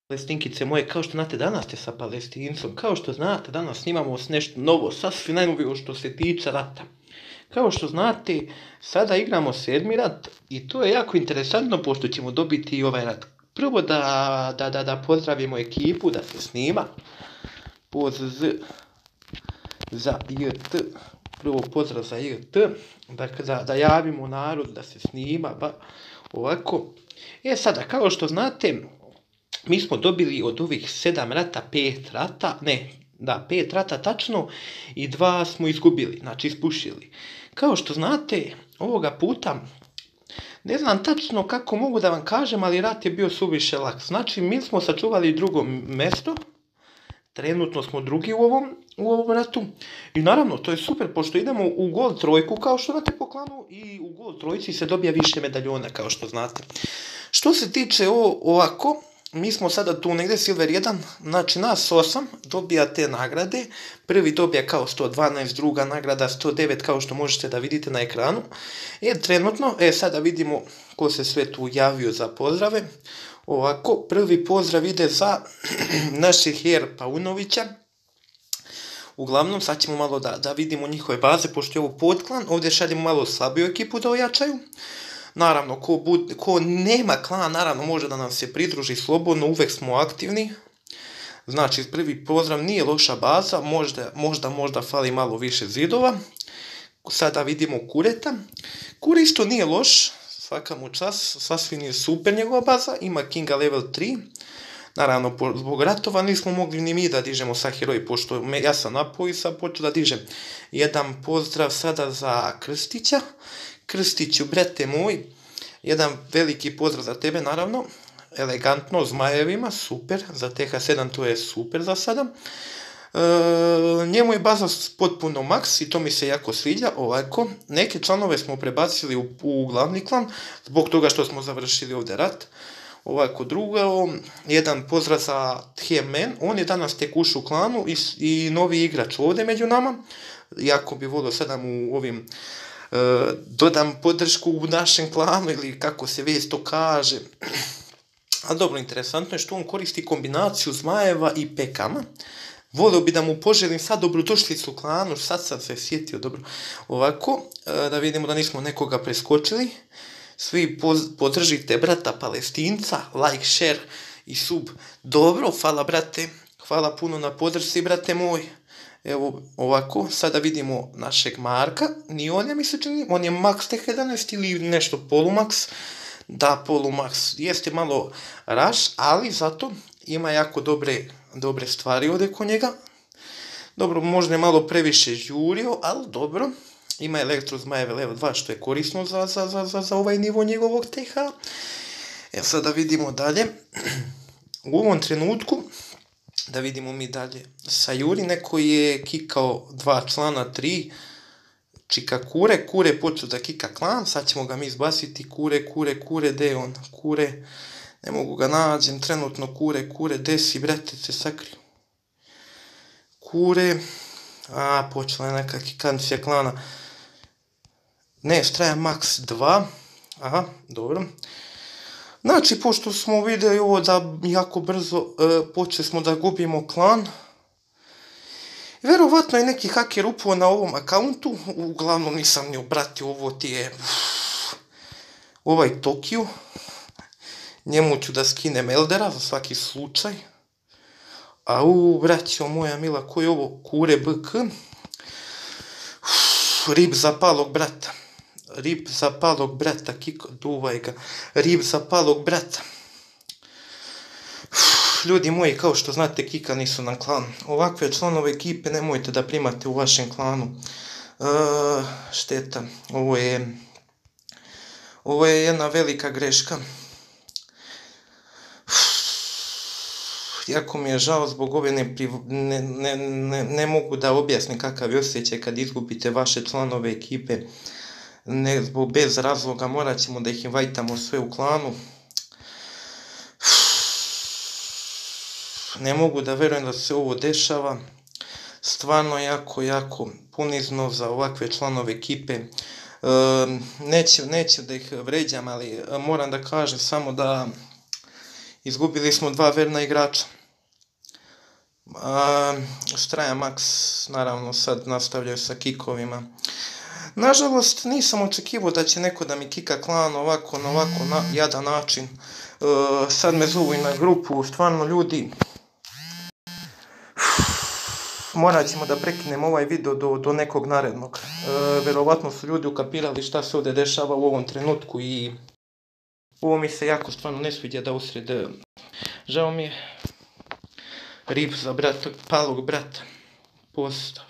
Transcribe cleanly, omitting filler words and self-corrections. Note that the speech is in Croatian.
Palestinkice moje, kao što znate, danas ste sa Palestincom, kao što znate, danas snimamo nešto novo, sasvim najnovije što se tiče rata. Kao što znate, sada igramo 7. rat i to je jako interesantno pošto ćemo dobiti i ovaj rat. Prvo da pozdravimo ekipu, da se snima. Pozdrav za IRT. Prvo pozdrav za IRT. Dakle, da javimo narod da se snima. Ovako. Sada, kao što znate, mi smo dobili od ovih 7 rata 5 rata, 5 rata tačno i 2 smo izgubili, znači ispušili. Kao što znate, ovoga puta, ne znam tačno kako mogu da vam kažem, ali rat je bio suviše lak. Znači, mi smo sačuvali drugo mjesto, trenutno smo drugi u ovom ratu i naravno to je super pošto idemo u gol trojku kao što znate po klanu i u gol trojci se dobija više medaljona kao što znate. Što se tiče ovako, mi smo sada tu negdje Silver 1, znači nas 8 dobija te nagrade, prvi dobija kao 112, druga nagrada 109 kao što možete da vidite na ekranu. Trenutno, sada vidimo ko se sve tu javio za pozdrave. Ovako, prvi pozdrav ide za našeg Her Paunovića. Uglavnom, sad ćemo malo da vidimo njihove baze, pošto je ovo podklan, ovdje šaljemo malo slabiju ekipu da ojačaju. Naravno, ko nema klan, naravno može da nam se pridruži slobodno, uvek smo aktivni. Znači, prvi pozdrav nije loša baza, možda fali malo više zidova. Sada vidimo Kureta. Kur isto nije loš, svaka mu čast, sasvim je super njegova baza, ima Kinga level 3. Naravno, zbog ratova nismo mogli ni mi da dižemo sa heroji, pošto ja sam napao i sad počeo da dižem. Jedan pozdrav sada za Krstića. Krstiću, brete moj, jedan veliki pozdrav za tebe, naravno, elegantno, zmajevima, super, za TH7 to je super za sada. Njemu je baza potpuno maks i to mi se jako sviđa, ovako, neke članove smo prebacili u glavni klan, zbog toga što smo završili ovdje rat. Ovako, drugo, jedan pozdrav za Tjemen, on je danas tek ušao u klanu i novi igrač ovdje među nama, jako bi volio sada mu ovim dodam podršku u našem klanu ili kako se već to kaže. Ali dobro, interesantno je što on koristi kombinaciju zmajeva i pekama. Volio bi da mu poželim sad dobrodošlicu u klanu, sad sam se sjetio dobro. Ovako, da vidimo da nismo nekoga preskočili. Svi podržite brata Palestinca, like, share i sub. Dobro, hvala brate, hvala puno na podršci brate moj. Evo ovako, sada vidimo našeg Marka, ni on je mi se čini, on je max teh 11 ili nešto polumax. Da, polumax, jeste malo rush, ali zato ima jako dobre stvari ovdje kod njega. Dobro, možda je malo previše žurio, ali dobro. Ima elektro zmajeve level 2 što je korisno za ovaj nivo njegovog TH. Sada vidimo dalje. U ovom trenutku, da vidimo mi dalje, sa Juri neko je kikao 2 člana, 3, čika Kure počeo da kika klan, sad ćemo ga mi izbaciti, Kure, gde je on, Kure, ne mogu ga nađem, trenutno Kure, desi, brate, se sakrio. Kure, počela je neka kikancija klana, ne, straja max 2, aha, dobro. Znači, pošto smo vidjeli ovo da jako brzo počeli smo da gubimo klan, verovatno je neki haker upao na ovom akauntu, uglavnom nisam ni obratio, ovo ti je ovaj Tokiju, njemu ću da skinem Eldera za svaki slučaj, braćo moja mila, ko je ovo, Kure BK, rib zapalog brata. Rib zapalog brata, duvaj ga, rib zapalog brata. Ljudi moji, kao što znate, kikani su na klan. Ovakve članove ekipe nemojte da primate u vašem klanu. Šteta, ovo je jedna velika greška. Jako mi je žao zbog ove ne mogu da objasnim kakav je osjećaj kad izgubite vaše članove ekipe. Bez razloga morat ćemo da ih invajtamo sve u klanu. Ne mogu da verujem da se ovo dešava. Stvarno jako ponizno za ovakve članove ekipe. Neću da ih vređam, ali moram da kažem samo da Izgubili smo 2 verna igrača. Straja Max, naravno, sad nastavljaju sa kikovima. Nažalost, nisam očekivao da će neko da mi kika klan ovako na jadan način. Sad me zovu i na grupu, stvarno ljudi. Morat ćemo da prekinemo ovaj video do nekog narednog. Verovatno su ljudi ukapirali šta se ovdje dešava u ovom trenutku i ovo mi se jako stvarno ne sviđa da usred. Žao mi je. Rip za palog brata. Postav.